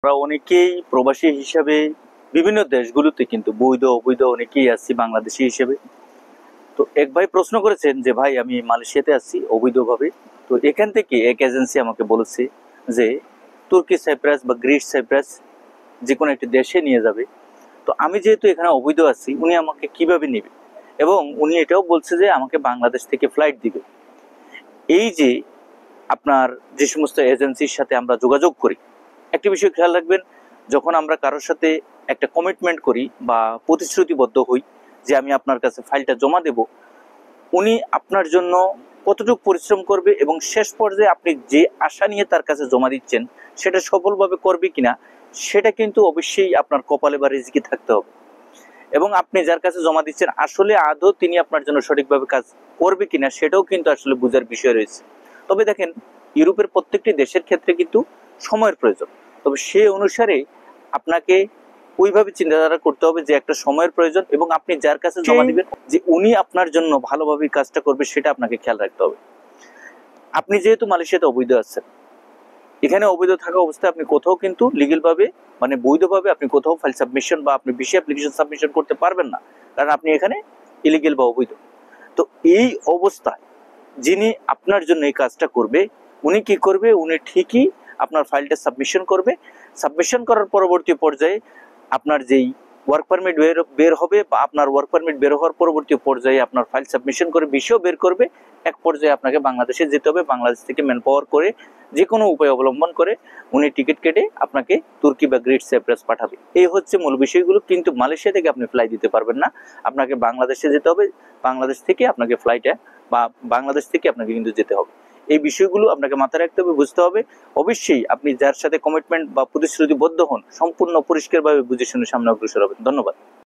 আমরা অনেকেই প্রবাসী হিসাবে বিভিন্ন দেশগুলোতে কিন্তু বৈধ অবৈধ অনেকেই আছি বাংলাদেশি হিসেবে। তো এক ভাই প্রশ্ন করেছেন যে ভাই আমি মালয়েশিয়াতে আছি অবৈধভাবে, তো এখান থেকে এক এজেন্সি আমাকে বলেছে যে তুর্কি সাইপ্রাস বা গ্রিস সাইপ্রাস যে কোনো একটি দেশে নিয়ে যাবে। তো আমি যেহেতু এখানে অবৈধ আছি, উনি আমাকে কিভাবে নেবে, এবং উনি এটাও বলছে যে আমাকে বাংলাদেশ থেকে ফ্লাইট দিবে। এই যে আপনার যে সমস্ত এজেন্সির সাথে আমরা যোগাযোগ করি, একটি বিষয় খেয়াল রাখবেন, যখন আমরা কারোর সাথে একটা কমিটমেন্ট করি বা প্রতিশ্রুতিবদ্ধ হই যে আমি আপনার কাছে ফাইলটা জমা দেব, উনি আপনার জন্য কতটুকু পরিশ্রম করবে এবং শেষ পর্যায়ে আপনি যে আশা নিয়ে তার কাছে জমা দিচ্ছেন সেটা সফলভাবে করবে কিনা, সেটা কিন্তু অবশ্যই আপনার কপালে বা রিজিকে থাকতে হবে। এবং আপনি যার কাছে জমা দিচ্ছেন আসলে আদৌ তিনি আপনার জন্য সঠিকভাবে কাজ করবে কিনা সেটাও কিন্তু আসলে বোঝার বিষয় রয়েছে। তবে দেখেন, ইউরোপের প্রত্যেকটি দেশের ক্ষেত্রে কিন্তু সময়ের প্রয়োজন, তবে সে অনুসারে আপনাকে ওইভাবে চিন্তাধারা করতে হবে যে একটা সময়ের প্রয়োজন, এবং আপনি যার কাছে জমা দিবেন যে উনি আপনার জন্য ভালোভাবে কাজটা করবে সেটা আপনাকে খেয়াল রাখতে হবে। আপনি যেহেতু মালয়েশিয়াতে অবৈধ আছেন, এখানে অবৈধ থাকা অবস্থায় আপনি কোথাও কিন্তু লিগেল ভাবে মানে বৈধভাবে আপনি কোথাও ফাইল সাবমিশন বা আপনি ভিসা অ্যাপ্লিকেশন সাবমিশন করতে পারবেন না, কারণ আপনি এখানে ইলিগেল বা অবৈধ। তো এই অবস্থায় যিনি আপনার জন্য এই কাজটা করবে, উনি কি করবে, উনি ঠিকই আপনার ফাইলটা সাবমিশন করবে। সাবমিশন করার পরবর্তী পর্যায়ে আপনার যেই ওয়ার্ক পারমিট বের হবে বা আপনার ওয়ার্ক পারমিট বের হওয়ার পরবর্তী পর্যায়ে আপনার ফাইল সাবমিশন করে ভিসাও বের করবে। এক পর্যায়ে আপনাকে বাংলাদেশে যেতে হবে, বাংলাদেশ থেকে ম্যান পাওয়ার করে যে কোনো উপায় অবলম্বন করে উনি টিকিট কেটে আপনাকে তুর্কি বা গ্রিস সাইপ্রাস পাঠাবে। এই হচ্ছে মূল বিষয়গুলো। কিন্তু মালয়েশিয়া থেকে আপনি ফ্লাই দিতে পারবেন না, আপনাকে বাংলাদেশে যেতে হবে, বাংলাদেশ থেকে আপনাকে ফ্লাইটে বা বাংলাদেশ থেকে আপনাকে কিন্তু যেতে হবে। এই বিষয়গুলো আপনাকে মাথায় রাখতে হবে, বুঝতে হবে। অবশ্যই আপনি যার সাথে কমিটমেন্ট বা প্রতিশ্রুতিবদ্ধ হন সম্পূর্ণ পরিষ্কারভাবে বুঝে শুনে সামনে অগ্রসর হবেন। ধন্যবাদ।